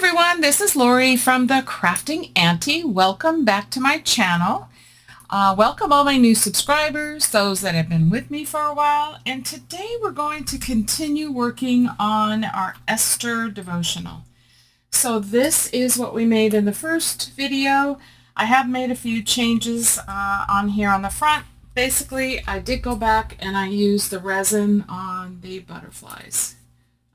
everyone, this is Lori from the Crafting Auntie. Welcome back to my channel. Welcome all my new subscribers, those that have been with me for a while, and today we're going to continue working on our Esther Devotional. So this is what we made in the first video. I have made a few changes on here on the front. Basically, I did go back and I used the resin on the butterflies.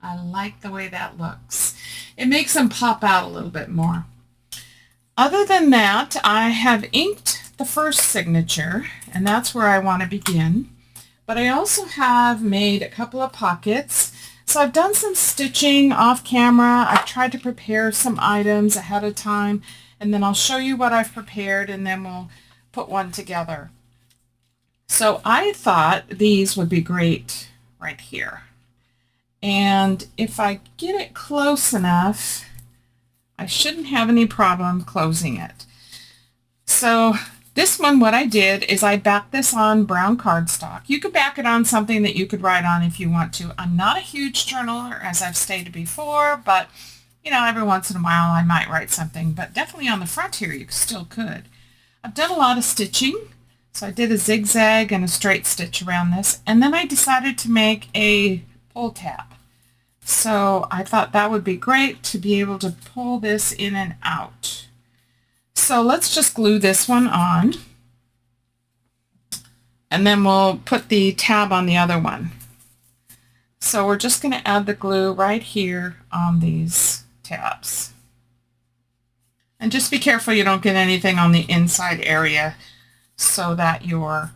I like the way that looks. It makes them pop out a little bit more. Other than that, I have inked the first signature, and that's where I want to begin. But I also have made a couple of pockets. So I've done some stitching off camera. I've tried to prepare some items ahead of time, and then I'll show you what I've prepared, and then we'll put one together. So I thought these would be great right here. And if I get it close enough, I shouldn't have any problem closing it. So this one, what I did is I backed this on brown cardstock. You could back it on something that you could write on if you want to. I'm not a huge journaler, as I've stated before, but you know, every once in a while I might write something, but definitely on the front here you still could. I've done a lot of stitching, so I did a zigzag and a straight stitch around this, and then I decided to make a pull tab. So I thought that would be great to be able to pull this in and out. So let's just glue this one on, and then we'll put the tab on the other one. So we're just going to add the glue right here on these tabs. And just be careful you don't get anything on the inside area so that your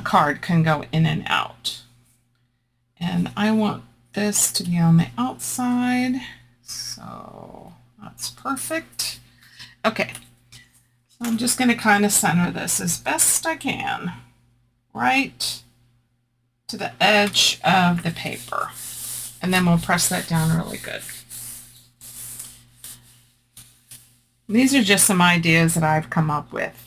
card can go in and out. And I want this to be on the outside, so that's perfect. Okay, so I'm just going to kind of center this as best I can right to the edge of the paper, and then we'll press that down really good. These are just some ideas that I've come up with.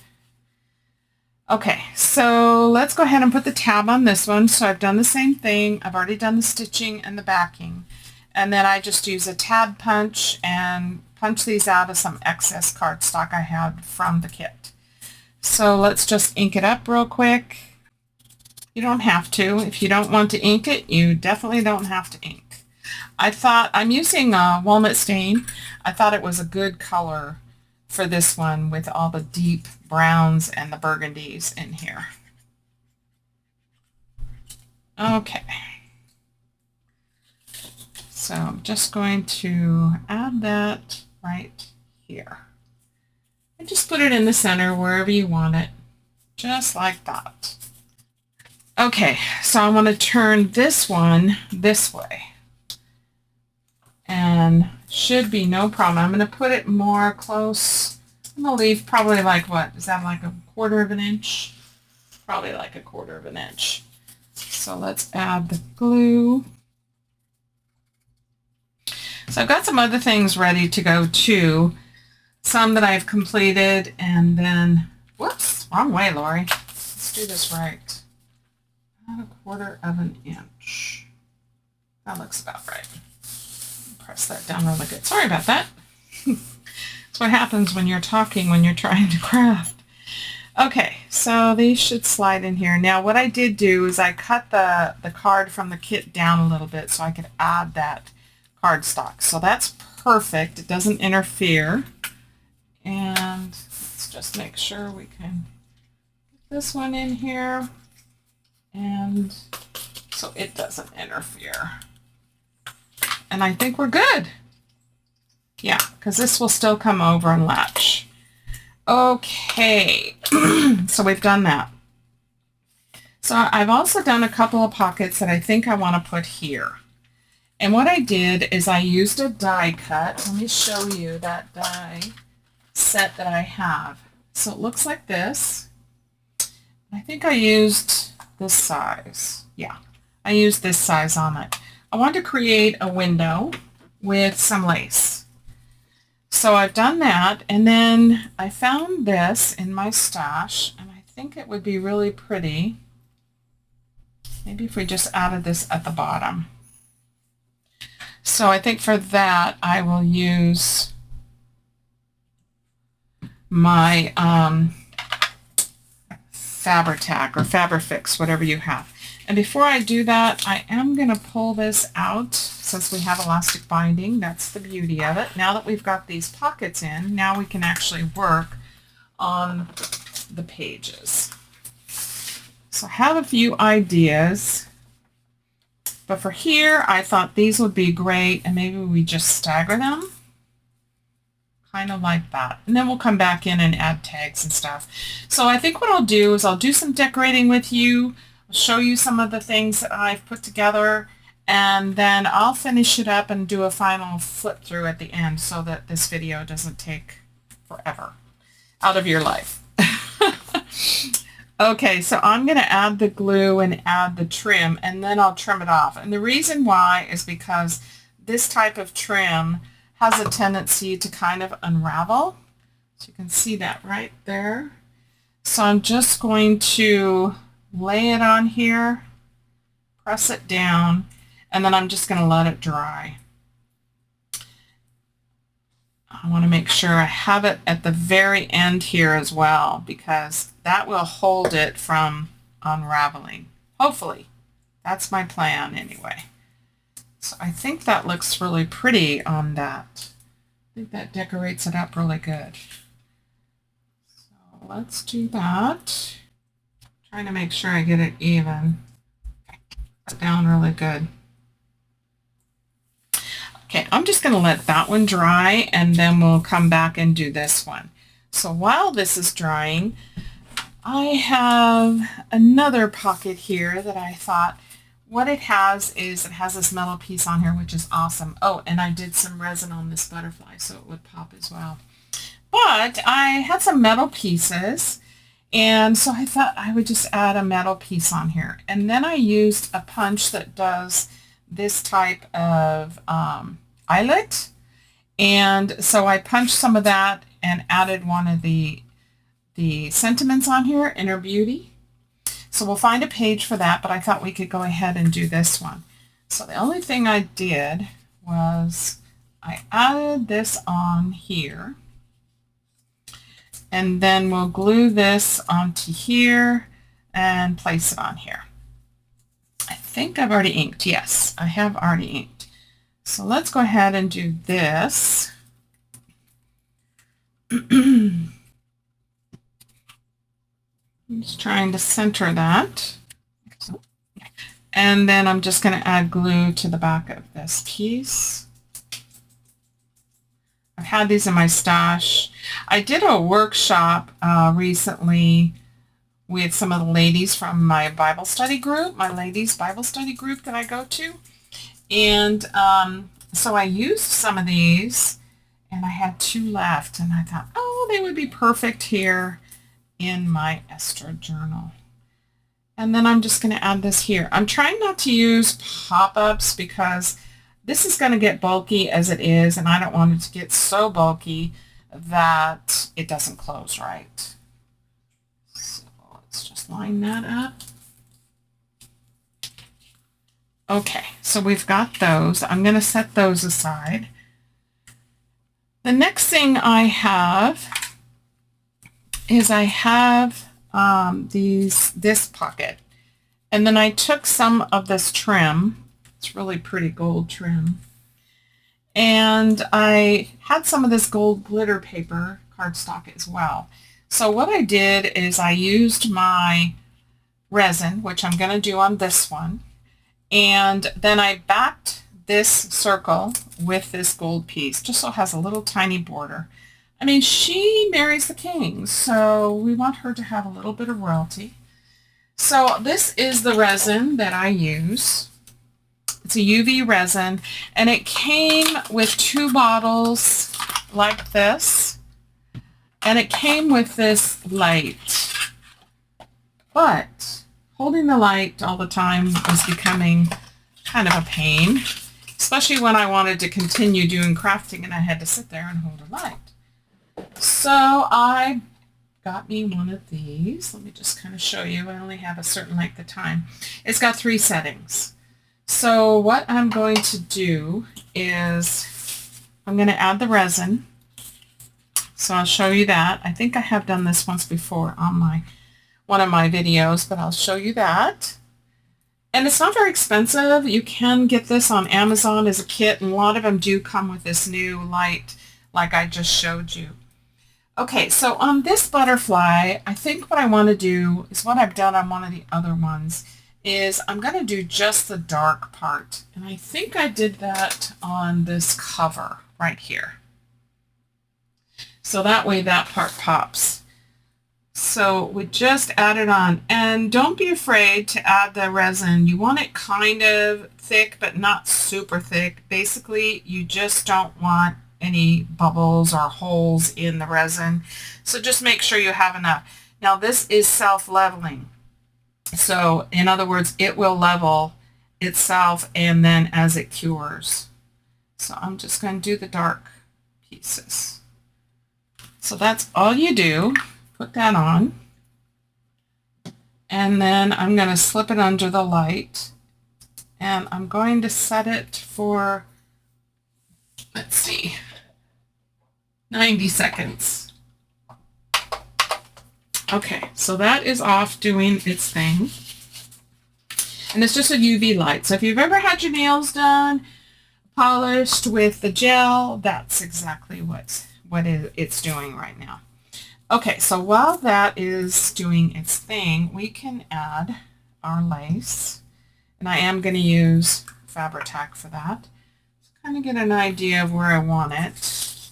Okay, so let's go ahead and put the tab on this one. So I've done the same thing. I've already done the stitching and the backing. And then I just use a tab punch and punch these out of some excess cardstock I had from the kit. So let's just ink it up real quick. You don't have to. If you don't want to ink it, you definitely don't have to ink. I thought, I'm using walnut stain. I thought it was a good color for this one with all the deep browns and the burgundies in here. Okay. So I'm just going to add that right here. And just put it in the center wherever you want it, just like that. Okay, so I want to turn this one this way. And should be no problem. I'm going to put it more close. I'm going to leave probably like, what, is that like a 1/4 of an inch? Probably like a 1/4 of an inch. So let's add the glue. So I've got some other things ready to go too. Some that I've completed, and then, whoops, wrong way, Lori. Let's do this right. About a 1/4 of an inch. That looks about right. Press that down really good. Sorry about that. That's what happens when you're talking when you're trying to craft. Okay, so these should slide in here. Now what I did do is I cut the card from the kit down a little bit so I could add that cardstock. So that's perfect. It doesn't interfere. And let's just make sure we can get this one in here, and so it doesn't interfere. And I think we're good. Yeah, because this will still come over and latch. Okay, so we've done that. So I've also done a couple of pockets that I think I want to put here. And what I did is I used a die cut. Let me show you that die set that I have. So it looks like this. I think I used this size. Yeah, I used this size on it. I want to create a window with some lace. So I've done that, and then I found this in my stash, and I think it would be really pretty. Maybe if we just added this at the bottom. So I think for that I will use my Fabri-Tac or Fabri-Fix, whatever you have. And before I do that, I am going to pull this out since we have elastic binding. That's the beauty of it. Now that we've got these pockets in, now we can actually work on the pages. So I have a few ideas, but for here, I thought these would be great, and maybe we just stagger them, kind of like that. And then we'll come back in and add tags and stuff. So I think what I'll do is I'll do some decorating with you, I'll show you some of the things that I've put together, and then I'll finish it up and do a final flip through at the end so that this video doesn't take forever out of your life. Okay, so I'm going to add the glue and add the trim, and then I'll trim it off. And the reason why is because this type of trim has a tendency to kind of unravel. So you can see that right there. So I'm just going to lay it on here, press it down, and then I'm just going to let it dry. I want to make sure I have it at the very end here as well, because that will hold it from unraveling. Hopefully. That's my plan anyway. So I think that looks really pretty on that. I think that decorates it up really good. So let's do that. Trying to make sure I get it even. Put it down really good. Okay, I'm just going to let that one dry, and then we'll come back and do this one. So while this is drying, I have another pocket here that I thought what it has is it has this metal piece on here, which is awesome. Oh, and I did some resin on this butterfly so it would pop as well. But I had some metal pieces, and so I thought I would just add a metal piece on here. And then I used a punch that does this type of eyelet, and so I punched some of that and added one of the sentiments on here, Inner Beauty. So we'll find a page for that, but I thought we could go ahead and do this one. So the only thing I did was I added this on here, and then we'll glue this onto here and place it on here. I think I've already inked. Yes, I have already inked. So let's go ahead and do this. I'm just trying to center that. And then I'm just going to add glue to the back of this piece. I've had these in my stash. I did a workshop recently with some of the ladies from my Bible study group, my ladies Bible study group that I go to. And so I used some of these, and I had 2 left, and I thought, oh, they would be perfect here in my Esther journal. And then I'm just going to add this here. I'm trying not to use pop-ups because this is going to get bulky as it is, and I don't want it to get so bulky that it doesn't close right. So let's just line that up. Okay, so we've got those. I'm going to set those aside. The next thing I have is I have this pocket. And then I took some of this trim. It's really pretty gold trim. And I had some of this gold glitter paper cardstock as well. So what I did is I used my resin, which I'm going to do on this one. And then I backed this circle with this gold piece, just so it has a little tiny border. I mean, she marries the king, so we want her to have a little bit of royalty. So this is the resin that I use. It's a UV resin, and it came with 2 bottles like this, and it came with this light. But holding the light all the time was becoming kind of a pain, especially when I wanted to continue doing crafting and I had to sit there and hold a light. So I got me one of these. Let me just kind of show you. I only have a certain length of time. It's got 3 settings. So what I'm going to do is I'm going to add the resin. So I'll show you that. I think I have done this once before on one of my videos, but I'll show you that. And it's not very expensive. You can get this on Amazon as a kit, and a lot of them do come with this new light like I just showed you. Okay, so on this butterfly, I think what I want to do is what I've done on one of the other ones is I'm going to do just the dark part. And I think I did that on this cover right here. So that way that part pops. So we just add it on. And don't be afraid to add the resin. You want it kind of thick, but not super thick. Basically, you just don't want any bubbles or holes in the resin. So just make sure you have enough. Now this is self-leveling. So in other words, it will level itself and then as it cures. So I'm just going to do the dark pieces. So that's all you do. Put that on. And then I'm going to slip it under the light. And I'm going to set it for, let's see, 90 seconds. Okay, so that is off doing its thing. And it's just a UV light. So if you've ever had your nails done, polished with the gel, that's exactly what it's doing right now. Okay, so while that is doing its thing, we can add our lace. And I am going to use Fabri-Tac for that. So kind of get an idea of where I want it.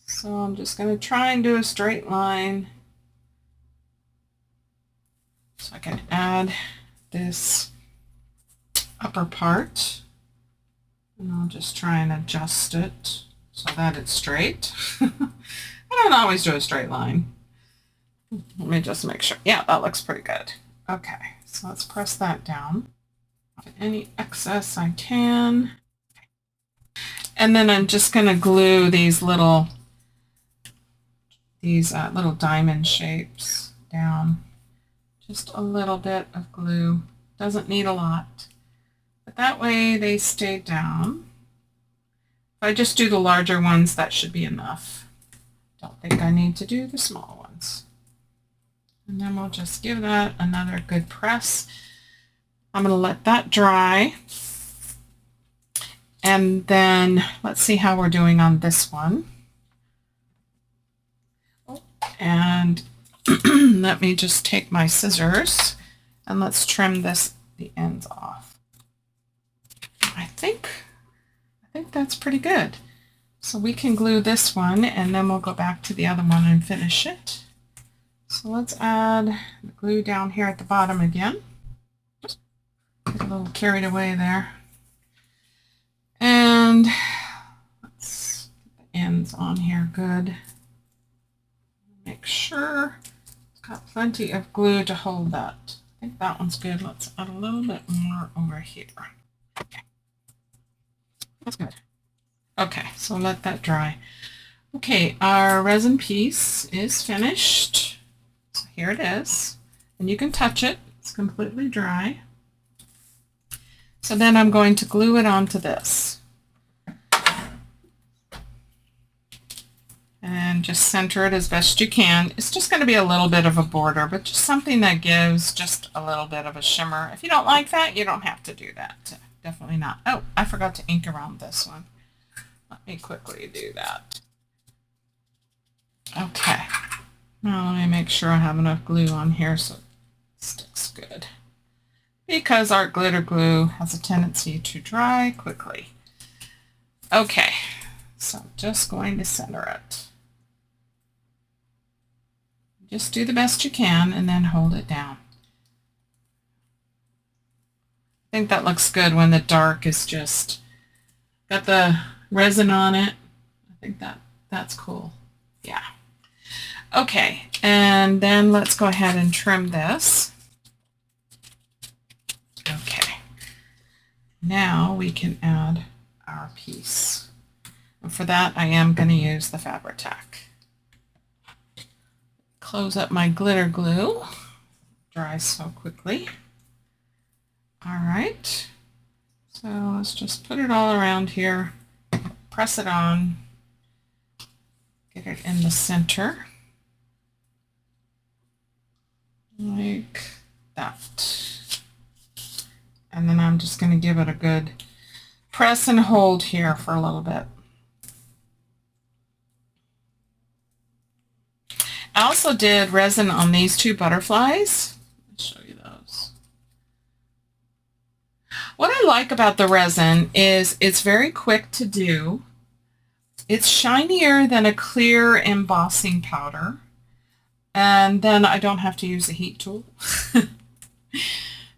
So I'm just going to try and do a straight line. So I can add this upper part, and I'll just try and adjust it so that it's straight. I don't always do a straight line. Let me just make sure. Yeah, that looks pretty good. Okay, so let's press that down. Any excess I can. And then I'm just going to glue these little diamond shapes down. Just a little bit of glue. Doesn't need a lot. But that way they stay down. If I just do the larger ones, that should be enough. Don't think I need to do the small ones. And then we'll just give that another good press. I'm going to let that dry. And then let's see how we're doing on this one. And let me just take my scissors and let's trim the ends off. I think that's pretty good. So we can glue this one and then we'll go back to the other one and finish it. So let's add the glue down here at the bottom again. Get a little carried away there. And let's get the ends on here good. Make sure it's got plenty of glue to hold that. I think that one's good. Let's add a little bit more over here. Okay. That's good. Okay, so let that dry. Okay, our resin piece is finished. So here it is. And you can touch it. It's completely dry. So then I'm going to glue it onto this. And just center it as best you can. It's just going to be a little bit of a border, but just something that gives just a little bit of a shimmer. If you don't like that, you don't have to do that. Definitely not. Oh, I forgot to ink around this one. Let me quickly do that. Okay. Now let me make sure I have enough glue on here so it sticks good. Because our glitter glue has a tendency to dry quickly. Okay, so I'm just going to center it. Just do the best you can and then hold it down. I think that looks good when the dark is just got the resin on it. I think that's cool. Yeah. Okay, and then let's go ahead and trim this. Okay. Now we can add our piece. And for that, I am going to use the Fabri-Tac. Close up my glitter glue. Dries so quickly. All right. So let's just put it all around here, press it on, get it in the center, like that. And then I'm just going to give it a good press and hold here for a little bit. I also did resin on these two butterflies. I'll show you those. What I like about the resin is it's very quick to do. It's shinier than a clear embossing powder. And then I don't have to use a heat tool.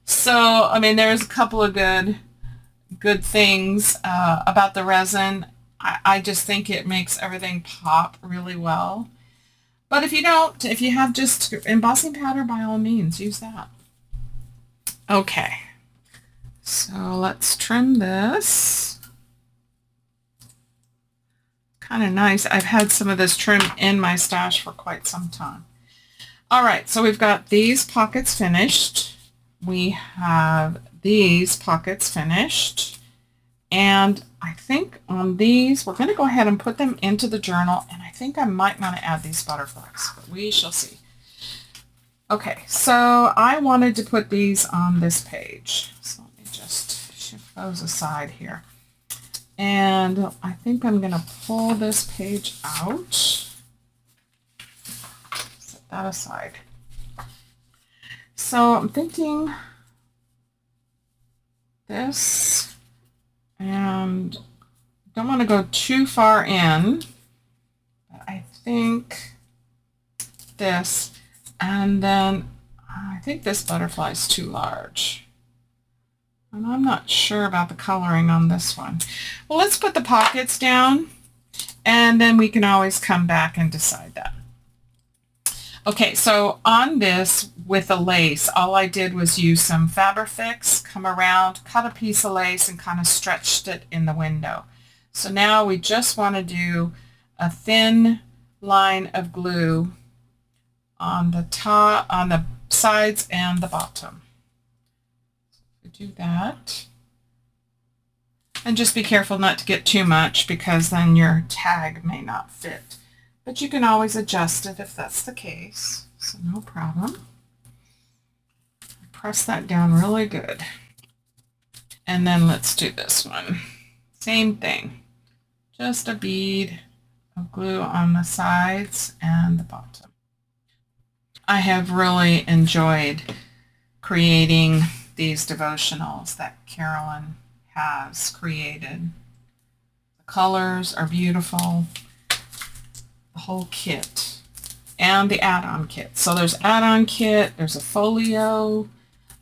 So, I mean, there's a couple of good things about the resin. I just think it makes everything pop really well. But if you don't, if you have just embossing powder, by all means, use that. Okay, so let's trim this. Kind of nice. I've had some of this trim in my stash for quite some time. All right, so we've got these pockets finished. We have these pockets finished. And I think on these, we're going to go ahead and put them into the journal. And I think I might want to add these butterflies, but we shall see. Okay, so I wanted to put these on this page. So let me just shift those aside here. And I think I'm going to pull this page out. Set that aside. So I'm thinking this, and don't want to go too far in, but I think this, and then I think this butterfly is too large. And I'm not sure about the coloring on this one. Well, let's put the pockets down, and then we can always come back and decide that. Okay, so on this with a lace, all I did was use some Fabrifix, come around, cut a piece of lace, and kind of stretched it in the window. So now we just want to do a thin line of glue on the top, on the sides and the bottom. So do that. And just be careful not to get too much, because then your tag may not fit. But you can always adjust it if that's the case, so no problem. Press that down really good. And then let's do this one. Same thing. Just a bead of glue on the sides and the bottom. I have really enjoyed creating these devotionals that Carolyn has created. The colors are beautiful. The whole kit and the add-on kit. So there's add-on kit, there's a folio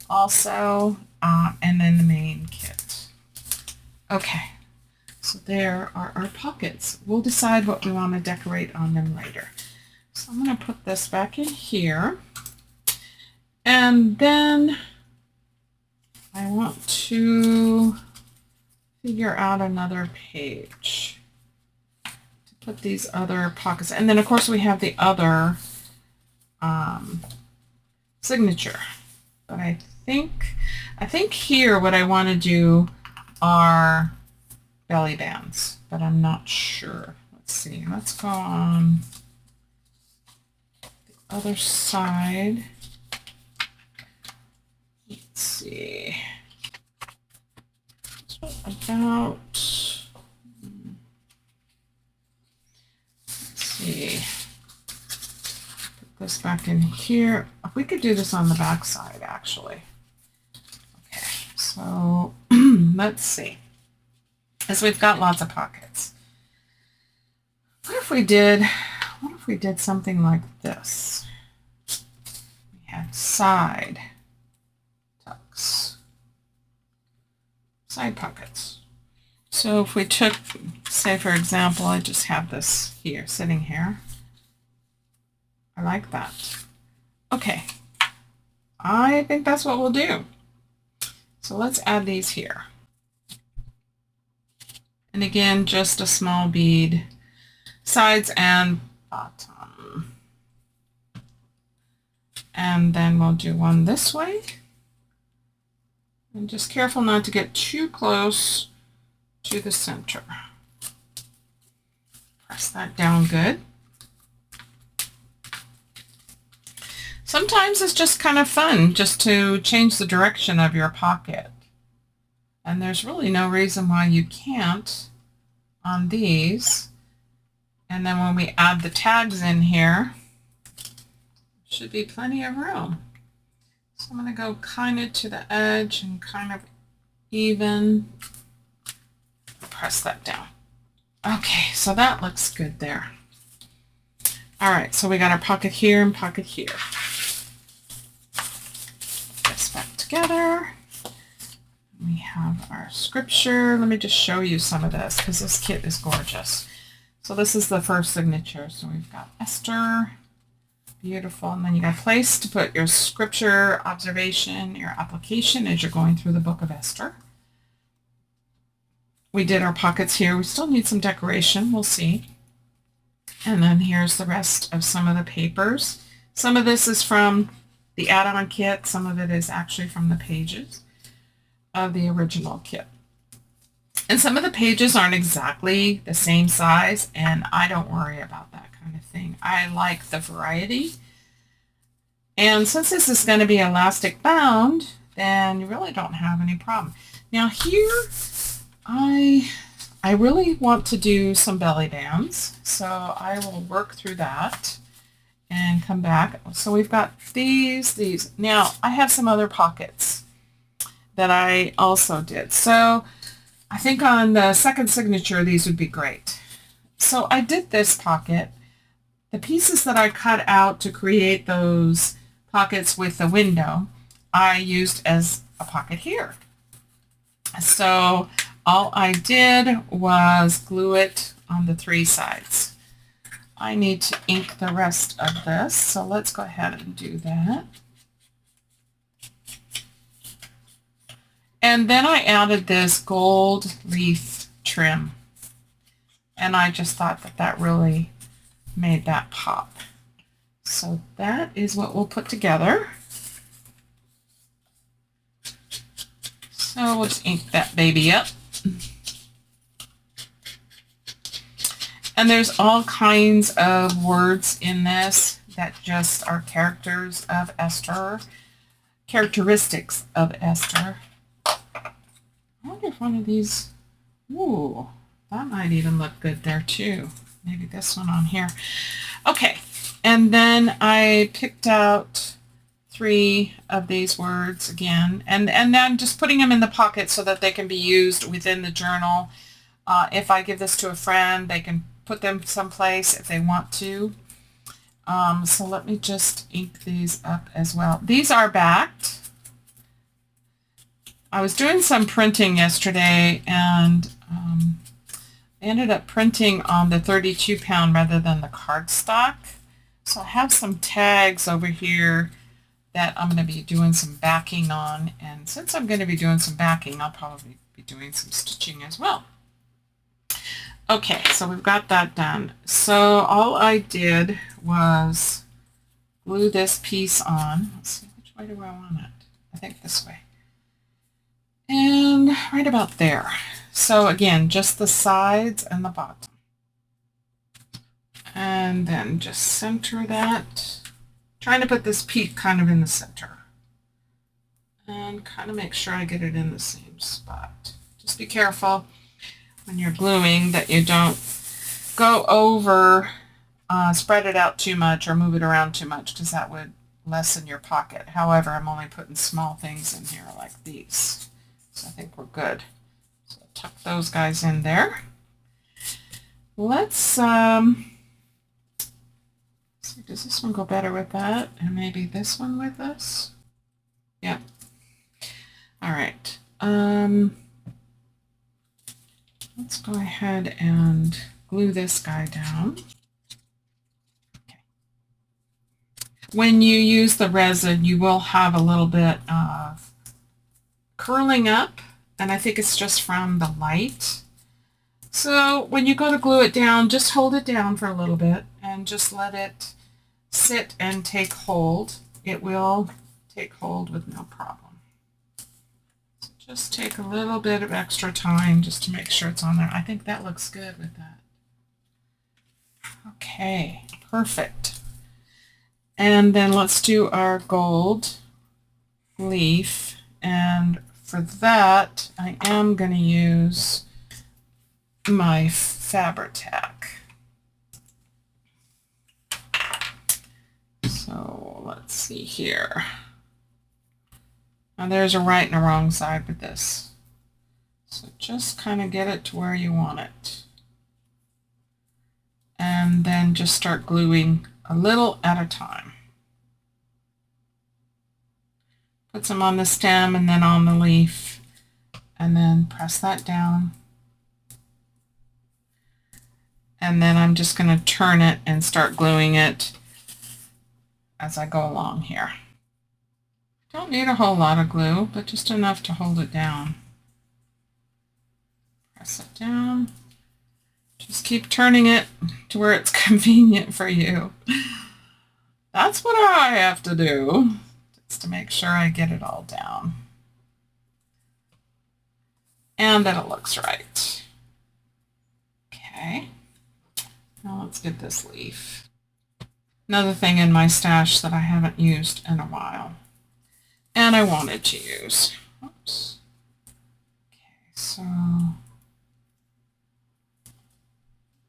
also, and then the main kit. Okay, so there are our pockets. We'll decide what we want to decorate on them later. So I'm going to put this back in here, and then I want to figure out another page. Put these other pockets, and then of course we have the other signature. But I think here what I want to do are belly bands, but I'm not sure. Let's see. Let's go on the other side. Let's see. About. Put this back in here. We could do this on the back side, actually. Okay, so let's see. As we've got lots of pockets. What if we did something like this? We had side tucks, side pockets. So if we took, say for example, I just have this here, sitting here. I like that. Okay, I think that's what we'll do. So let's add these here. And again, just a small bead, sides and bottom. And then we'll do one this way And just careful not to get too close to the center. Press that down good. Sometimes it's just kind of fun just to change the direction of your pocket. And there's really no reason why you can't on these. And then when we add the tags in here, should be plenty of room. So I'm going to go kind of to the edge and kind of even press that down. Okay, so that looks good there. All right, so we got our pocket here and pocket here. Put this back together. We have our scripture. Let me just show you some of this because this kit is gorgeous. So this is the first signature. So we've got Esther. Beautiful. And then you got a place to put your scripture, observation, your application as you're going through the book of Esther. We did our pockets here. We still need some decoration. We'll see. And then here's the rest of some of the papers. Some of this is from the add-on kit. Some of it is actually from the pages of the original kit. And some of the pages aren't exactly the same size, and I don't worry about that kind of thing. I like the variety. And since this is going to be elastic bound, then you really don't have any problem. Now here, I really want to do some belly bands, so I will work through that and come back. So we've got these. Now I have some other pockets that I also did. So I think on the second signature, these would be great. So I did this pocket. The pieces that I cut out to create those pockets with the window, I used as a pocket here. So all I did was glue it on the three sides. I need to ink the rest of this, so let's go ahead and do that. And then I added this gold leaf trim. And I just thought that that really made that pop. So that is what we'll put together. So we'll just ink that baby up. And there's all kinds of words in this that just are characters of Esther, characteristics of Esther. I wonder if one of these, ooh, that might even look good there too. Maybe this one on here. Okay, and then I picked out 3 of these words again, and then just putting them in the pocket so that they can be used within the journal. If I give this to a friend, they can put them someplace if they want to. So let me just ink these up as well. These are backed. I was doing some printing yesterday, and I ended up printing on the 32 pound rather than the cardstock. So I have some tags over here that I'm going to be doing some backing on, and since I'm going to be doing some backing, I'll probably be doing some stitching as well. Okay, so we've got that done. So all I did was glue this piece on. Let's see, which way do I want it? I think this way. And right about there. So again, just the sides and the bottom. And then just center that. Trying to put this peak kind of in the center. And kind of make sure I get it in the same spot. Just be careful when you're gluing that you don't go over, spread it out too much or move it around too much, because that would lessen your pocket. However, I'm only putting small things in here like these. So I think we're good. So tuck those guys in there. Let's see, does this one go better with that? And maybe this one with us? Yeah. All right. Let's go ahead and glue this guy down. Okay. When you use the resin, you will have a little bit of curling up, and I think it's just from the light. So when you go to glue it down, just hold it down for a little bit and just let it sit and take hold. It will take hold with no problem. So Just take a little bit of extra time just to make sure it's on there. I think that looks good with that. Okay, perfect. And then let's do our gold leaf. And for that, I am going to use my Fabri-Tac. So let's see here. Now there's a right and a wrong side with this. So just kind of get it to where you want it. And then just start gluing a little at a time. Put some on the stem and then on the leaf, and then press that down. And then I'm just going to turn it and start gluing it as I go along here. Don't need a whole lot of glue, but just enough to hold it down. Press it down. Just keep turning it to where it's convenient for you. That's what I have to do, just to make sure I get it all down. And that it looks right. Okay. Now let's get this leaf. Another thing in my stash that I haven't used in a while. And I wanted to use. Oops. Okay, so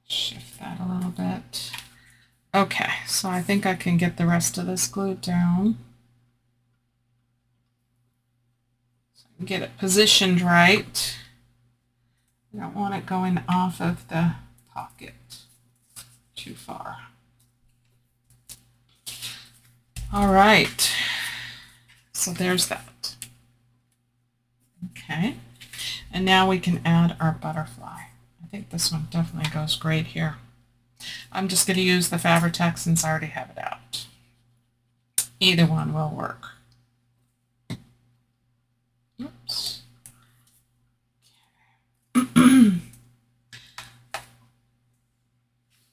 shift that a little bit. Okay, so I think I can get the rest of this glued down. So I can get it positioned right. I don't want it going off of the pocket too far. All right. So there's that. Okay, and now we can add our butterfly. I think this one definitely goes great here. I'm just going to use the Fabri-Tac since I already have it out. Either one will work. Oops. Okay.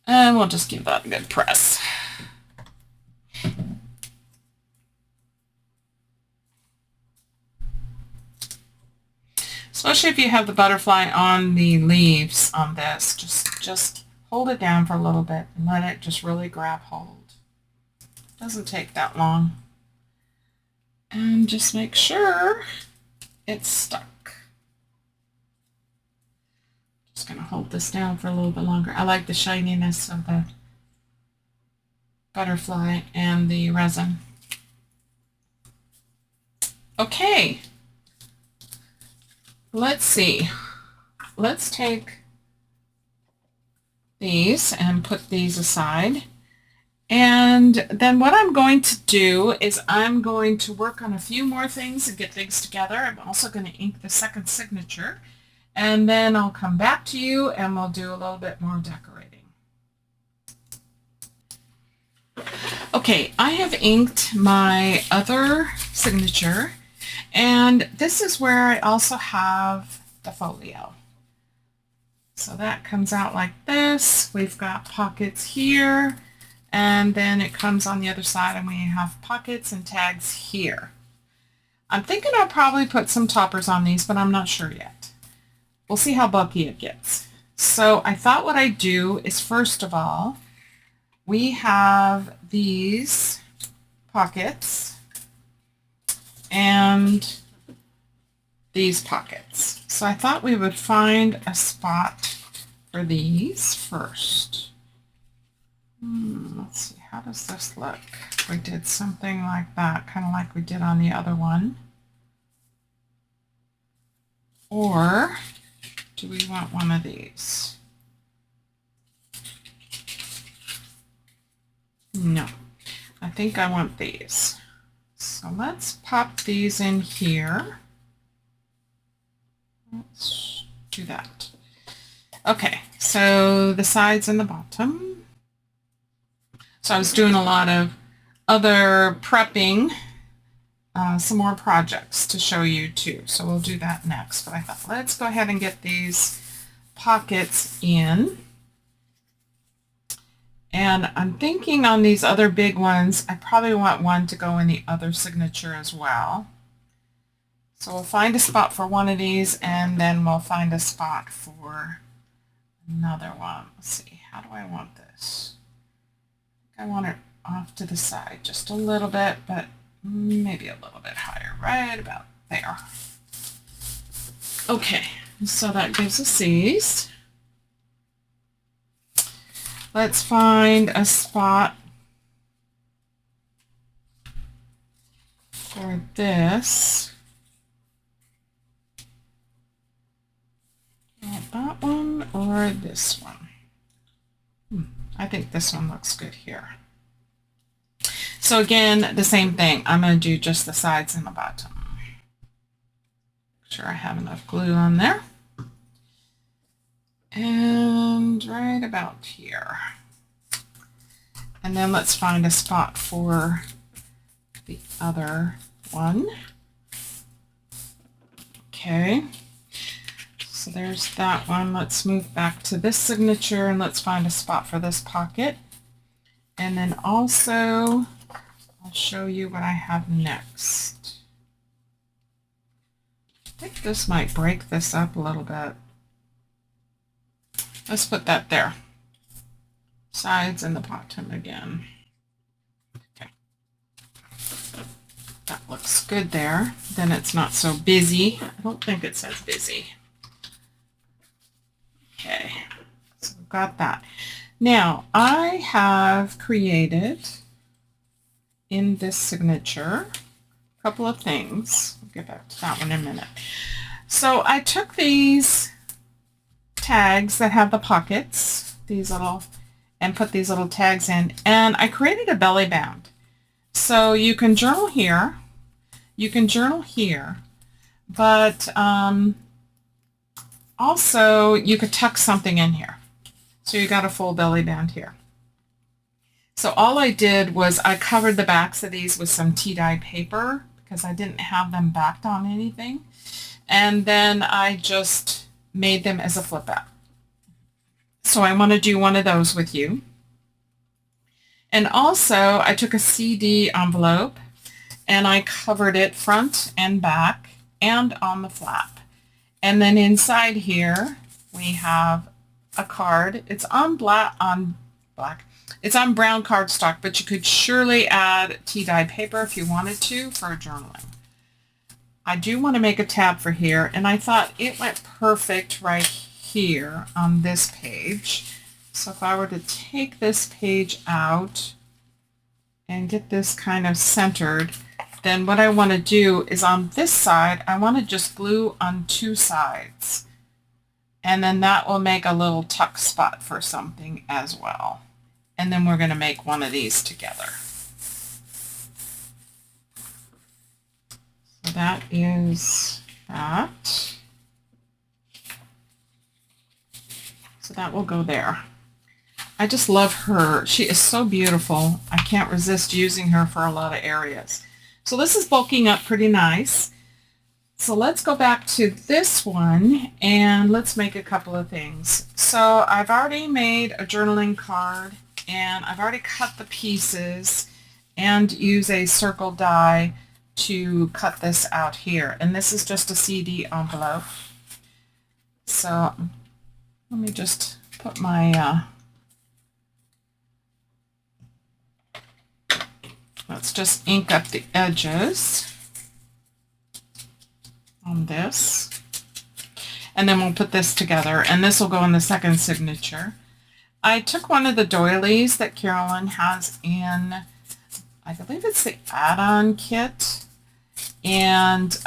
And we'll just give that a good press. Especially if you have the butterfly on the leaves on this, just hold it down for a little bit and let it just really grab hold. It doesn't take that long. And just make sure it's stuck. Just going to hold this down for a little bit longer. I like the shininess of the butterfly and the resin. Okay. Let's see. Let's take these and put these aside. And then what I'm going to do is I'm going to work on a few more things and get things together. I'm also going to ink the second signature. And then I'll come back to you and we'll do a little bit more decorating. Okay, I have inked my other signature. And this is where I also have the folio. So that comes out like this. We've got pockets here, and then it comes on the other side and we have pockets and tags here. I'm thinking I'll probably put some toppers on these, but I'm not sure yet. We'll see how bulky it gets. So I thought what I'd do is, first of all, we have these pockets and these pockets. So I thought we would find a spot for these first. Let's see, how does this look? We did something like that, kind of like we did on the other one. Or do we want one of these? No, I think I want these. So let's pop these in here. Let's do that. Okay, so the sides and the bottom. So I was doing a lot of other prepping, some more projects to show you too. So we'll do that next. But I thought, let's go ahead and get these pockets in. And I'm thinking on these other big ones, I probably want one to go in the other signature as well. So we'll find a spot for one of these, and then we'll find a spot for another one. Let's see, how do I want this? I want it off to the side just a little bit, but maybe a little bit higher, right about there. Okay, so that gives us these. Let's find a spot for this. That one or this one? I think this one looks good here. So again, the same thing. I'm going to do just the sides and the bottom. Make sure I have enough glue on there. And right about here. And then let's find a spot for the other one. Okay. So there's that one. Let's move back to this signature and let's find a spot for this pocket. And then also, I'll show you what I have next. I think this might break this up a little bit. Let's put that there. Sides and the bottom again. Okay. That looks good there. Then it's not so busy. I don't think it says busy. Okay, so we've got that. Now, I have created in this signature a couple of things. We'll get back to that one in a minute. So I took these tags that have the pockets, these little, and put these little tags in, and I created a belly band. So you can journal here, but also you could tuck something in here. So you got a full belly band here. So all I did was I covered the backs of these with some tea-dye paper because I didn't have them backed on anything. And then I just made them as a flip out. So I want to do one of those with you. And also I took a CD envelope and I covered it front and back and on the flap. And then inside here we have a card. It's on it's on brown cardstock, but you could surely add tea-dye paper if you wanted to for journaling. I do want to make a tab for here, and I thought it went perfect right here on this page. So if I were to take this page out and get this kind of centered, then what I want to do is on this side, I want to just glue on two sides. And then that will make a little tuck spot for something as well. And then we're going to make one of these together. So that is that. So that will go there. I just love her. She is so beautiful. I can't resist using her for a lot of areas. So this is bulking up pretty nice. So let's go back to this one and let's make a couple of things. So I've already made a journaling card and I've already cut the pieces and use a circle die to cut this out here. And this is just a CD envelope. So let me just put my, let's just ink up the edges on this. And then we'll put this together and this will go in the second signature. I took one of the doilies that Carolyn has in, I believe it's the add-on kit. And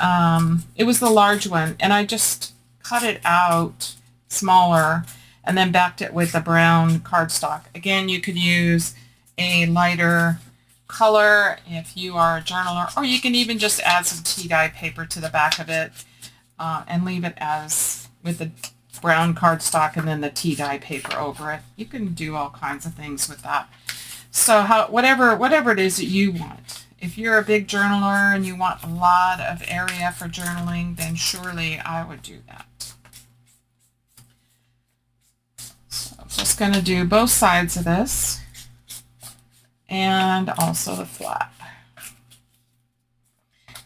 it was the large one. And I just cut it out smaller and then backed it with a brown cardstock. Again, you could use a lighter color if you are a journaler, or you can even just add some tea-dye paper to the back of it and leave it as with the brown cardstock and then the tea-dye paper over it. You can do all kinds of things with that. So whatever it is that you want. If you're a big journaler and you want a lot of area for journaling, then surely I would do that. So I'm just going to do both sides of this and also the flap.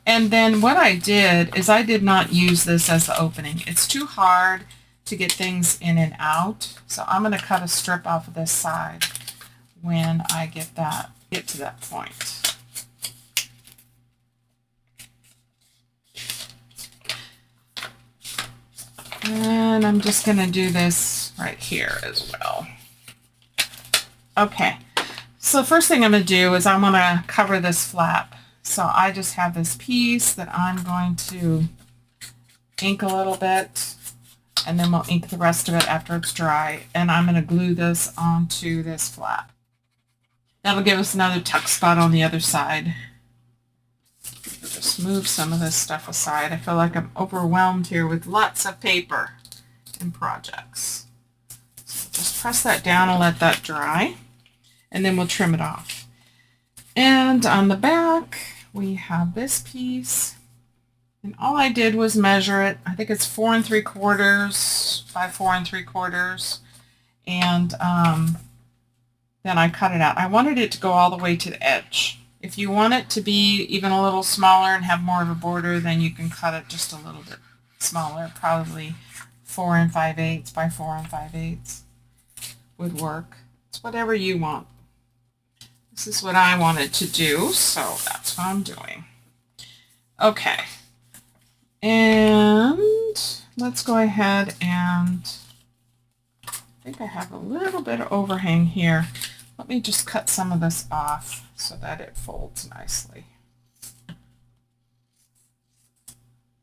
And then what I did is I did not use this as the opening. It's too hard to get things in and out. So I'm going to cut a strip off of this side when I get to that point. And I'm just going to do this right here as well. Okay, so the first thing I'm going to do is I'm going to cover this flap. So I just have this piece that I'm going to ink a little bit, and then we'll ink the rest of it after it's dry. And I'm going to glue this onto this flap. That'll give us another tuck spot on the other side. Just move some of this stuff aside. I feel like I'm overwhelmed here with lots of paper and projects. So just press that down and let that dry, and then we'll trim it off. And on the back, we have this piece. And all I did was measure it. I think it's 4 3/4 by 4 3/4. And then I cut it out. I wanted it to go all the way to the edge. If you want it to be even a little smaller and have more of a border, then you can cut it just a little bit smaller. Probably 4 5/8 by 4 5/8 would work. It's whatever you want. This is what I wanted to do, so that's what I'm doing. Okay. And let's go ahead and I think I have a little bit of overhang here. Let me just cut some of this off so that it folds nicely.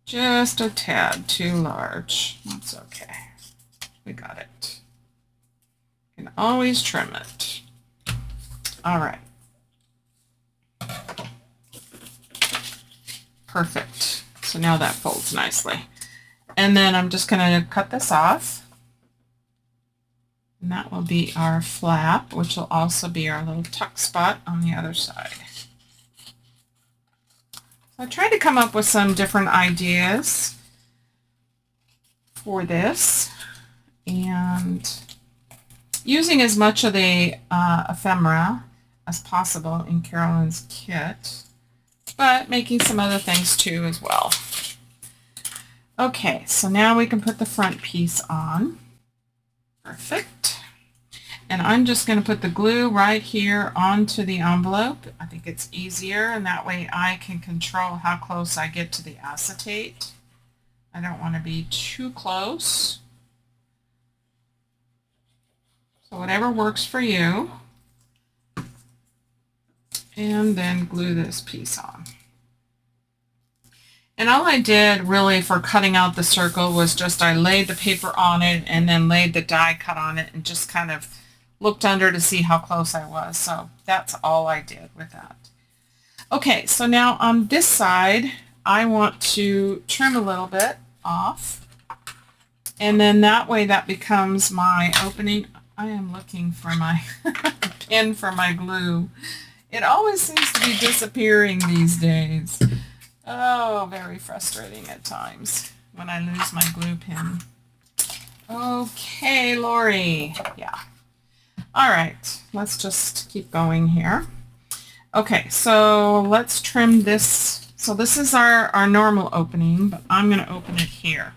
Just a tad too large. That's okay. We got it. You can always trim it. All right. Perfect. So now that folds nicely. And then I'm just going to cut this off. And that will be our flap, which will also be our little tuck spot on the other side. So I tried to come up with some different ideas for this, and using as much of the ephemera as possible in Carolyn's kit, but making some other things too as well. Okay, so now we can put the front piece on. Perfect. And I'm just going to put the glue right here onto the envelope. I think it's easier, and that way I can control how close I get to the acetate. I don't want to be too close. So whatever works for you. And then glue this piece on. And all I did really for cutting out the circle was just I laid the paper on it and then laid the die cut on it and just kind of looked under to see how close I was. So that's all I did with that. Okay, so now on this side, I want to trim a little bit off. And then that way that becomes my opening. I am looking for my pin for my glue. It always seems to be disappearing these days. Oh, very frustrating at times when I lose my glue pin. Okay, Lori. Yeah. All right, let's just keep going here. Okay, so let's trim this. So this is our normal opening, but I'm going to open it here.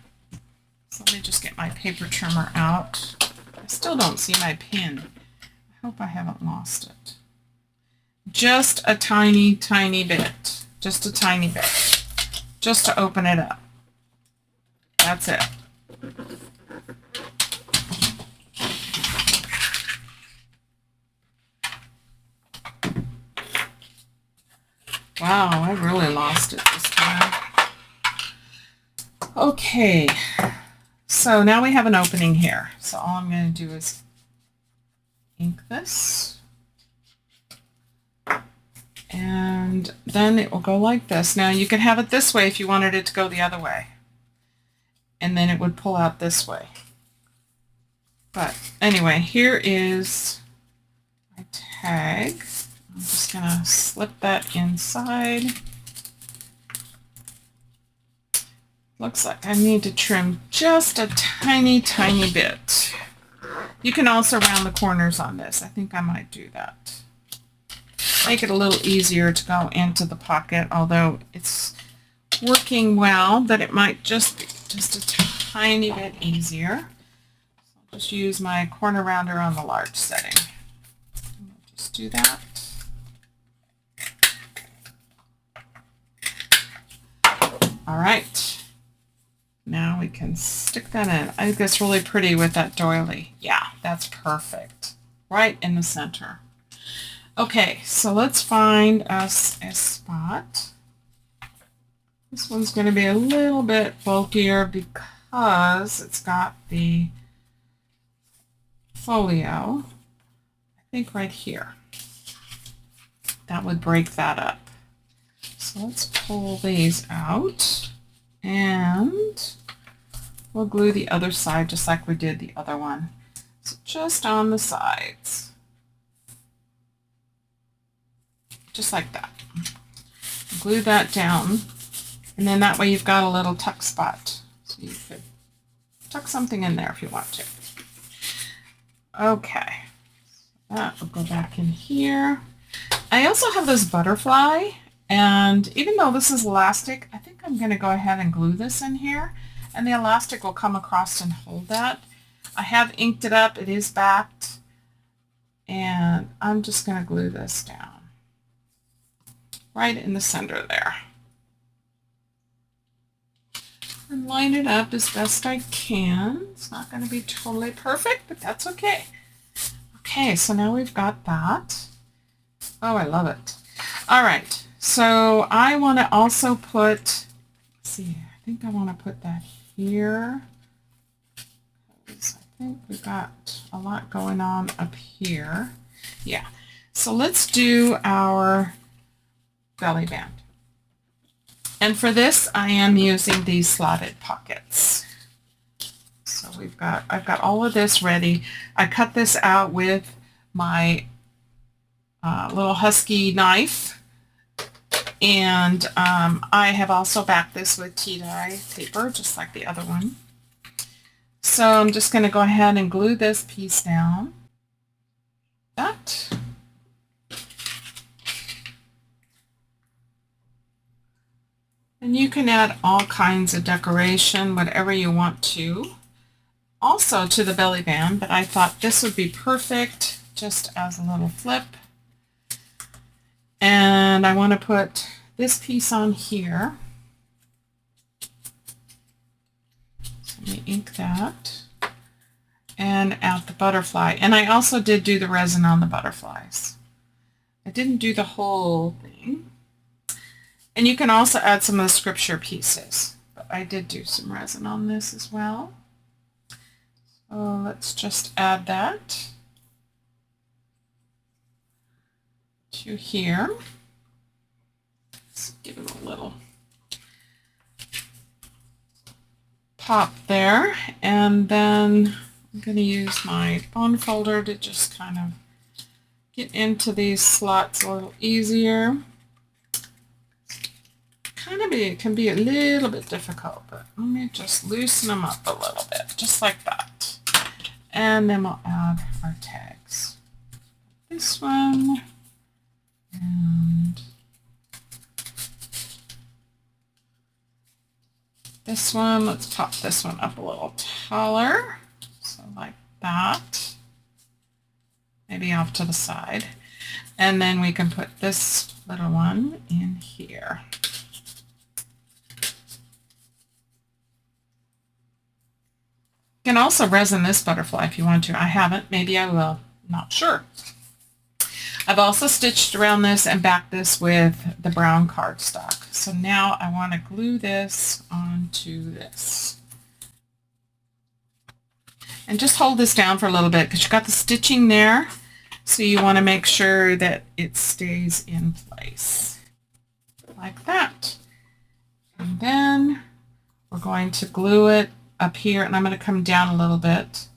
So let me just get my paper trimmer out. I still don't see my pin. I hope I haven't lost it. Just a tiny, tiny bit. Just a tiny bit. Just to open it up. That's it. Wow, I really lost it this time. Okay, so now we have an opening here. So all I'm going to do is ink this. And then it will go like this. Now you could have it this way if you wanted it to go the other way. And then it would pull out this way. But anyway, here is my tag. I'm just going to slip that inside. Looks like I need to trim just a tiny, tiny bit. You can also round the corners on this. I think I might do that. Make it a little easier to go into the pocket, although it's working well, but it might just be just a tiny bit easier. So I'll just use my corner rounder on the large setting. We'll just do that. All right, now we can stick that in. I think that's really pretty with that doily. Yeah, that's perfect. Right in the center. Okay, so let's find us a spot. This one's going to be a little bit bulkier because it's got the folio. I think right here. That would break that up. So let's pull these out and we'll glue the other side just like we did the other one. So just on the sides. Just like that. Glue that down, and then that way you've got a little tuck spot. So you could tuck something in there if you want to. Okay, so that will go back in here. I also have this butterfly, and even though this is elastic, I think I'm going to go ahead and glue this in here, and the elastic will come across and hold that. I have inked it up. It is backed, and I'm just going to glue this down right in the center there. And line it up as best I can. It's not going to be totally perfect, but that's okay. Okay, so now we've got that. Oh, I love it. All right, so I want to also put, let's see, I think I want to put that here. Because I think we've got a lot going on up here. Yeah, so let's do our belly band. And for this, I am using these slotted pockets. So I've got all of this ready. I cut this out with my little husky knife, and I have also backed this with tea-dye paper, just like the other one. So I'm just going to go ahead and glue this piece down. That. And you can add all kinds of decoration, whatever you want to, also to the belly band, but I thought this would be perfect just as a little flip. And I want to put this piece on here. So let me ink that and add the butterfly. And I also did do the resin on the butterflies. I didn't do the whole thing. And you can also add some of the scripture pieces, but I did do some resin on this as well. So let's just add that to here. Let's give it a little pop there, and then I'm going to use my bone folder to just kind of get into these slots a little easier. It can be a little bit difficult, but let me just loosen them up a little bit, just like that. And then we'll add our tags. This one, and this one. Let's pop this one up a little taller, so like that. Maybe off to the side. And then we can put this little one in here. You can also resin this butterfly if you want to. I haven't. Maybe I will. Not sure. I've also stitched around this and backed this with the brown cardstock. So now I want to glue this onto this. And just hold this down for a little bit because you've got the stitching there. So you want to make sure that it stays in place. Like that. And then we're going to glue it up here, and I'm going to come down a little bit.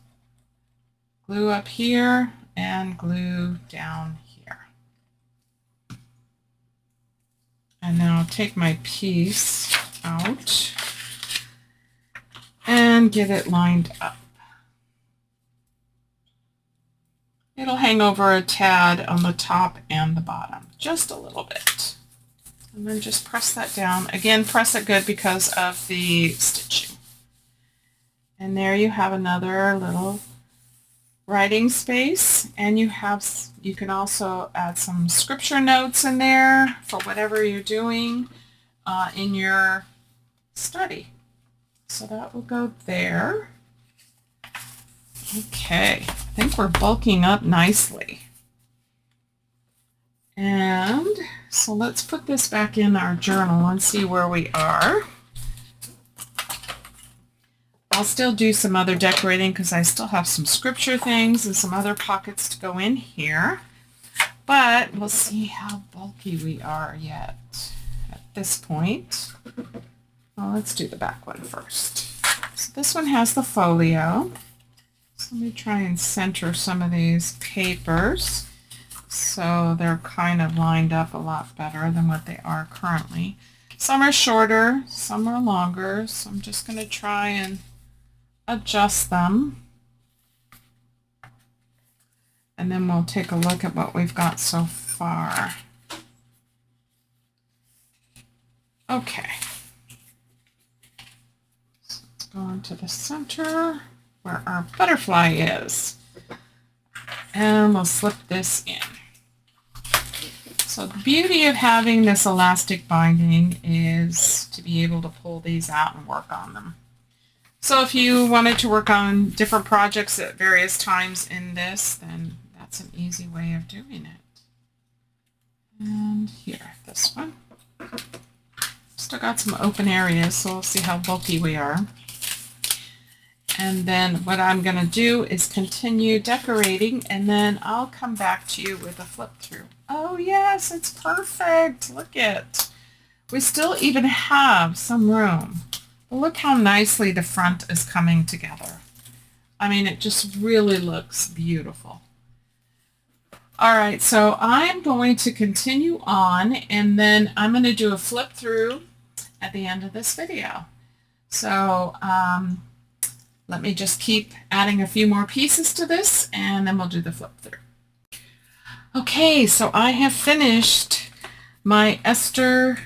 Glue up here and glue down here. And now I'll take my piece out and get it lined up. It'll hang over a tad on the top and the bottom, just a little bit. And then just press that down. Again, press it good because of the stitching. And there you have another little writing space, and you can also add some scripture notes in there for whatever you're doing in your study. So that will go there. Okay, I think we're bulking up nicely. And so let's put this back in our journal and see where we are. I'll still do some other decorating because I still have some scripture things and some other pockets to go in here. But we'll see how bulky we are yet at this point. Well, let's do the back one first. So this one has the folio. So let me try and center some of these papers so they're kind of lined up a lot better than what they are currently. Some are shorter, some are longer, so I'm just going to try and adjust them. And then we'll take a look at what we've got so far. Okay. So let's go into the center where our butterfly is. And we'll slip this in. So the beauty of having this elastic binding is to be able to pull these out and work on them. So if you wanted to work on different projects at various times in this, then that's an easy way of doing it. And here, this one. Still got some open areas, so we'll see how bulky we are. And then what I'm going to do is continue decorating, and then I'll come back to you with a flip through. Oh yes, it's perfect. Look it. We still even have some room. But look how nicely the front is coming together. I mean, it just really looks beautiful. All right, so I'm going to continue on, and then I'm going to do a flip through at the end of this video. So let me just keep adding a few more pieces to this, and then we'll do the flip through. Okay, so I have finished my Esther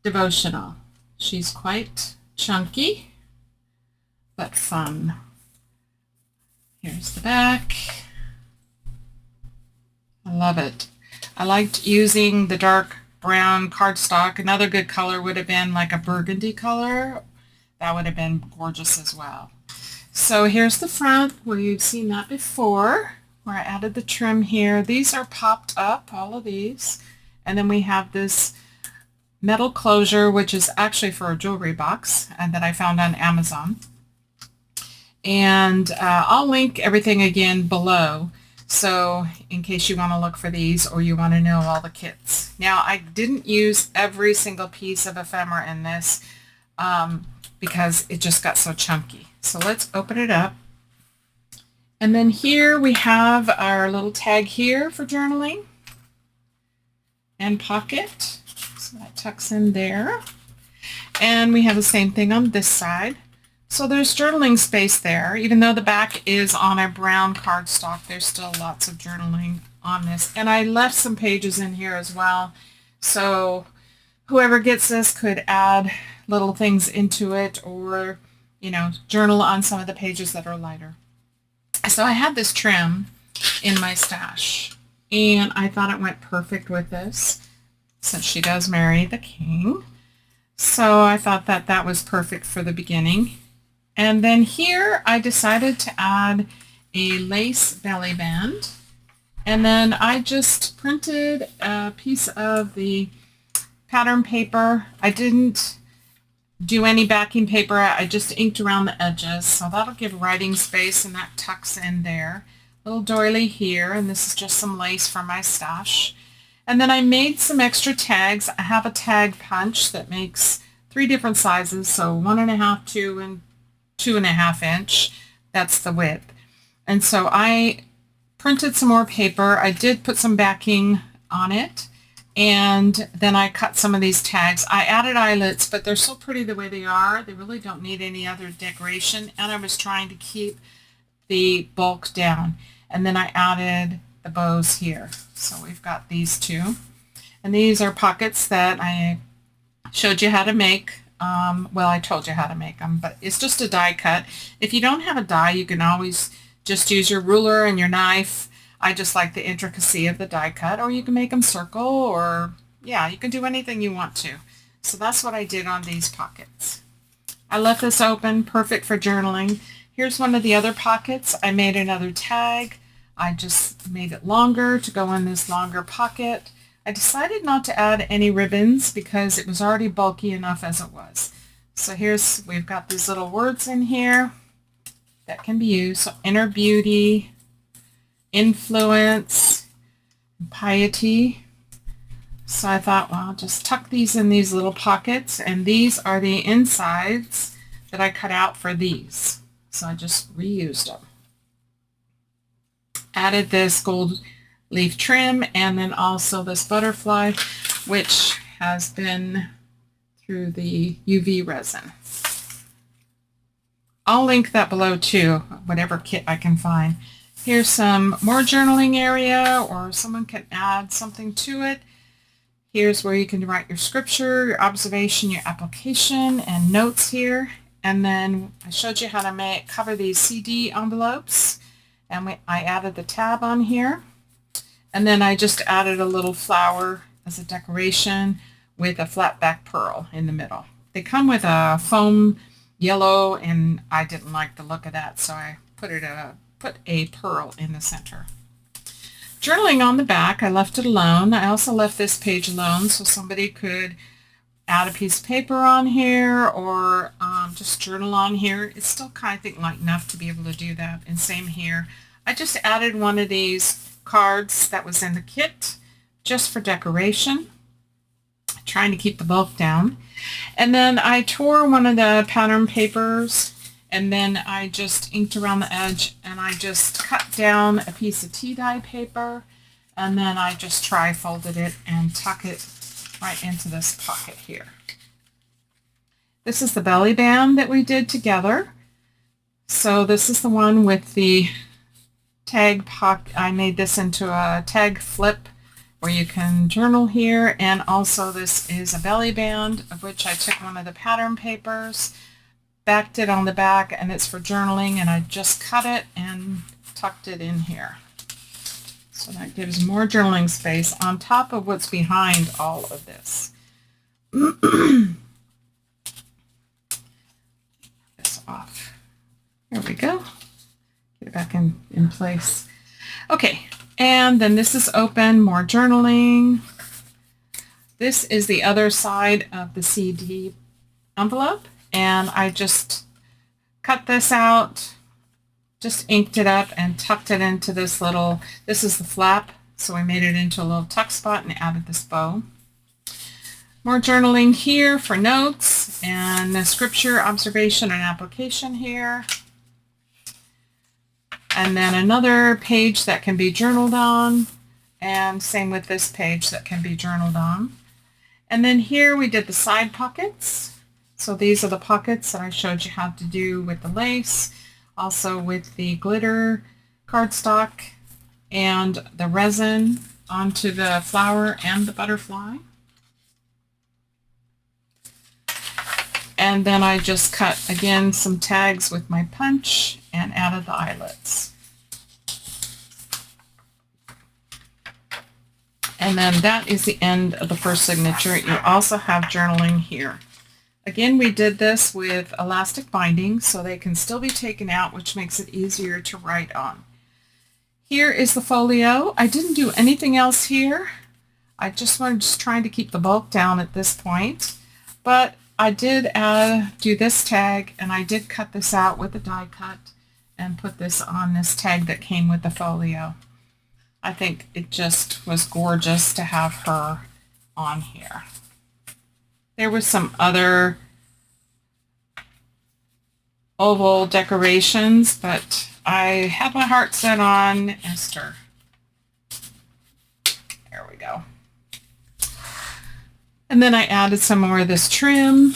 devotional. She's quite chunky, but fun. Here's the back. I love it. I liked using the dark brown cardstock. Another good color would have been like a burgundy color. That would have been gorgeous as well. So here's the front. We've seen that before, where I added the trim here. These are popped up, all of these. And then we have this metal closure, which is actually for a jewelry box, and that I found on Amazon. And I'll link everything again below, so in case you want to look for these or you want to know all the kits. Now, I didn't use every single piece of ephemera in this because it just got so chunky. So let's open it up. And then here we have our little tag here for journaling and pocket. So that tucks in there. And we have the same thing on this side. So there's journaling space there. Even though the back is on a brown cardstock, there's still lots of journaling on this. And I left some pages in here as well. So whoever gets this could add little things into it, or, you know, journal on some of the pages that are lighter. So I had this trim in my stash, and I thought it went perfect with this, since she does marry the king. So I thought that that was perfect for the beginning. And then here I decided to add a lace belly band. And then I just printed a piece of the pattern paper. I didn't do any backing paper. I just inked around the edges. So that'll give writing space, and that tucks in there. Little doily here, and this is just some lace from my stash. And then I made some extra tags. I have a tag punch that makes 3 different sizes, so 1.5, 2, and 2.5 inch. That's the width. And so I printed some more paper. I did put some backing on it, and then I cut some of these tags. I added eyelets, but they're so pretty the way they are. They really don't need any other decoration, and I was trying to keep the bulk down. And then I added the bows here. So we've got these two. And these are pockets that I showed you how to make. Well, I told you how to make them, but it's just a die cut. If you don't have a die, you can always just use your ruler and your knife. I just like the intricacy of the die cut, or you can make them circle, or yeah, you can do anything you want to. So that's what I did on these pockets. I left this open, perfect for journaling. Here's one of the other pockets. I made another tag. I just made it longer to go in this longer pocket. I decided not to add any ribbons because it was already bulky enough as it was. So we've got these little words in here that can be used. So inner beauty, influence, piety. So I thought, well, I'll just tuck these in these little pockets, and these are the insides that I cut out for these. So I just reused them. Added this gold leaf trim, and then also this butterfly, which has been through the UV resin. I'll link that below too, whatever kit I can find. Here's some more journaling area, or someone can add something to it. Here's where you can write your scripture, your observation, your application, and notes here. And then I showed you how to cover these CD envelopes, and I added the tab on here. And then I just added a little flower as a decoration with a flat back pearl in the middle. They come with a foam yellow, and I didn't like the look of that, so I put a pearl in the center. Journaling on the back, I left it alone. I also left this page alone so somebody could add a piece of paper on here, or just journal on here. It's still kind of light enough to be able to do that. And same here. I just added one of these cards that was in the kit just for decoration, trying to keep the bulk down. And then I tore one of the pattern papers, and then I just inked around the edge, and I just cut down a piece of tea dye paper, and then I just tri-folded it and tuck it right into this pocket here. This is the belly band that we did together. So this is the one with the tag pocket. I made this into a tag flip where you can journal here, and also this is a belly band, of which I took one of the pattern papers, backed it on the back, and it's for journaling, and I just cut it and tucked it in here. So that gives more journaling space on top of what's behind all of this. This off. There we go. Get it back in place. Okay, and then this is open, more journaling. This is the other side of the CD envelope, and I just cut this out, just inked it up and tucked it into this little, this is the flap, so I made it into a little tuck spot and added this bow. More journaling here for notes, and the scripture, observation, and application here. And then another page that can be journaled on, and same with this page that can be journaled on. And then here we did the side pockets. So these are the pockets that I showed you how to do with the lace, also with the glitter cardstock and the resin onto the flower and the butterfly. And then I just cut, again, some tags with my punch and added the eyelets. And then that is the end of the first signature. You also have journaling here. Again, we did this with elastic binding, so they can still be taken out, which makes it easier to write on. Here is the folio. I didn't do anything else here. I just was trying to keep the bulk down at this point. But I did do this tag, and I did cut this out with a die cut and put this on this tag that came with the folio. I think it just was gorgeous to have her on here. There was some other oval decorations, but I had my heart set on Esther. There we go. And then I added some more of this trim,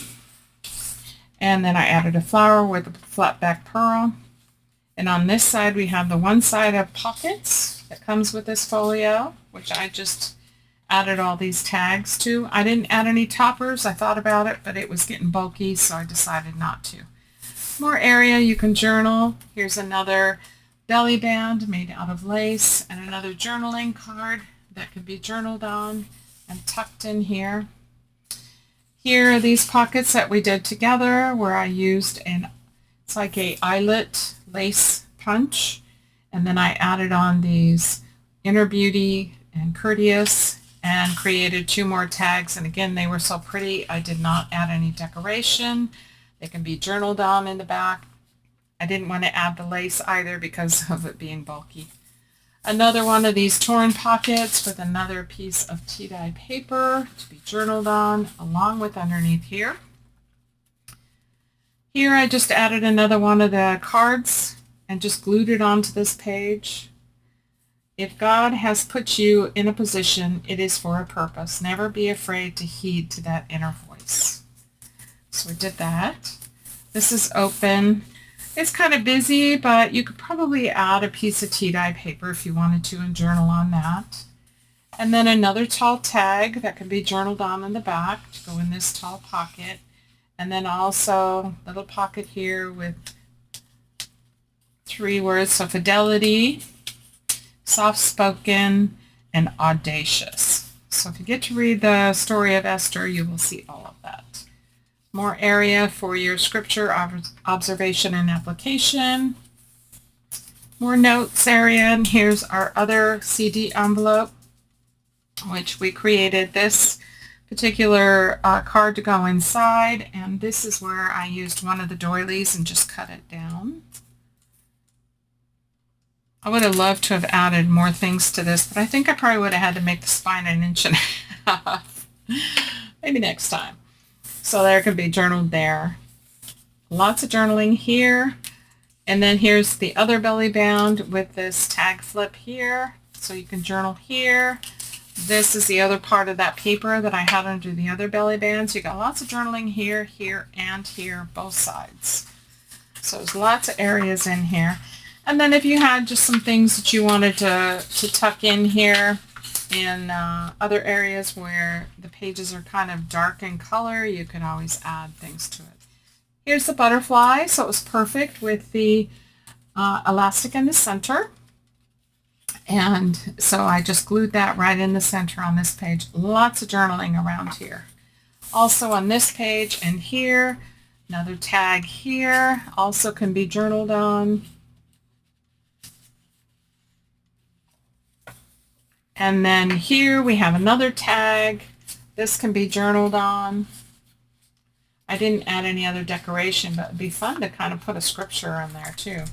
and then I added a flower with a flat back pearl. And on this side we have the one side of pockets that comes with this folio, which I just added all these tags to. I didn't add any toppers. I thought about it, but it was getting bulky, so I decided not to. More area you can journal. Here's another belly band made out of lace and another journaling card that can be journaled on and tucked in here. Here are these pockets that we did together where I used it's like a eyelet lace punch, and then I added on these Inner Beauty and Courteous and created 2 more tags, and again they were so pretty I did not add any decoration. They can be journaled on in the back. I didn't want to add the lace either because of it being bulky. Another one of these torn pockets with another piece of tea-dye paper to be journaled on, along with underneath here. Here I just added another one of the cards and just glued it onto this page. If God has put you in a position, it is for a purpose. Never be afraid to heed to that inner voice. So we did that. This is open. It's kind of busy, but you could probably add a piece of tea-dye paper if you wanted to and journal on that. And then another tall tag that can be journaled on in the back to go in this tall pocket. And then also a little pocket here with 3 words, so fidelity, soft-spoken, and audacious. So if you get to read the story of Esther, you will see all of that. More area for your scripture observation and application. More notes area, and here's our other CD envelope, which we created this particular card to go inside, and this is where I used one of the doilies and just cut it down. I would have loved to have added more things to this, but I think I probably would have had to make the spine 1.5 inches. Maybe next time. So there can be journaled there. Lots of journaling here. And then here's the other belly band with this tag flip here. So you can journal here. This is the other part of that paper that I had under the other belly band. So you got lots of journaling here, here, and here, both sides. So there's lots of areas in here. And then if you had just some things that you wanted to tuck in here, in other areas where the pages are kind of dark in color, you can always add things to it. Here's the butterfly, so it was perfect with the elastic in the center. And so I just glued that right in the center on this page. Lots of journaling around here. Also on this page and here, another tag here, also can be journaled on. And then here we have another tag. This can be journaled on. I didn't add any other decoration, but it'd be fun to kind of put a scripture in there too.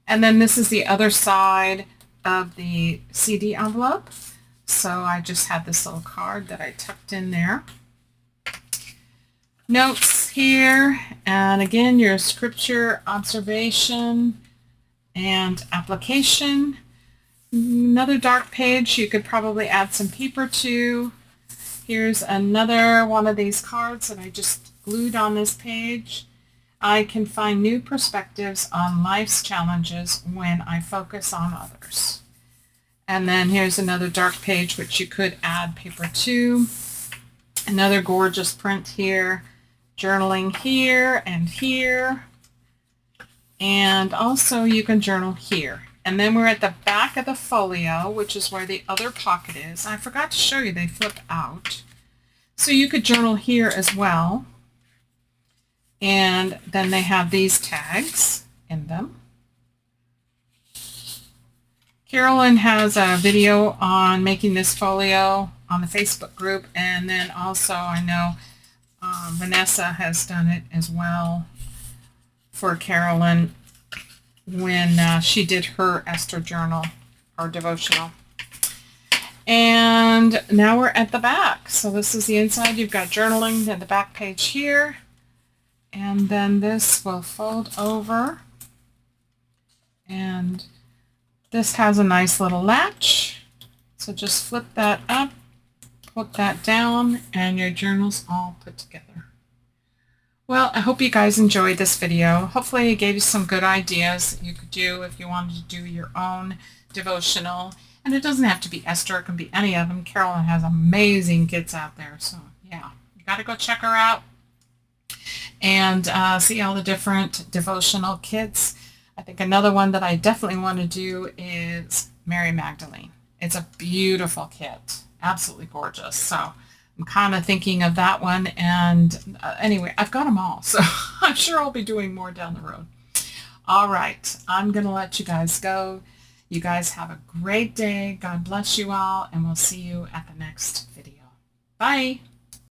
And then this is the other side of the CD envelope. So I just had this little card that I tucked in there. Notes here, and again, your scripture observation and application. Another dark page you could probably add some paper to. Here's another one of these cards that I just glued on this page. I can find new perspectives on life's challenges when I focus on others. And then here's another dark page which you could add paper to. Another gorgeous print here. Journaling here and here. And also you can journal here. And then we're at the back of the folio, which is where the other pocket is. I forgot to show you, they flip out. So you could journal here as well. And then they have these tags in them. Carolyn has a video on making this folio on the Facebook group. And then also I know Vanessa has done it as well for Carolyn when she did her Esther journal or devotional. And now we're at the back. So this is the inside. You've got journaling at the back page here. And then this will fold over. And this has a nice little latch. So just flip that up, put that down, and your journal's all put together. Well, I hope you guys enjoyed this video. Hopefully it gave you some good ideas that you could do if you wanted to do your own devotional. And it doesn't have to be Esther. It can be any of them. Carolyn has amazing kits out there. So, yeah, you got to go check her out and see all the different devotional kits. I think another one that I definitely want to do is Mary Magdalene. It's a beautiful kit. Absolutely gorgeous. So I'm kind of thinking of that one. And anyway, I've got them all. So I'm sure I'll be doing more down the road. All right. I'm going to let you guys go. You guys have a great day. God bless you all. And we'll see you at the next video. Bye.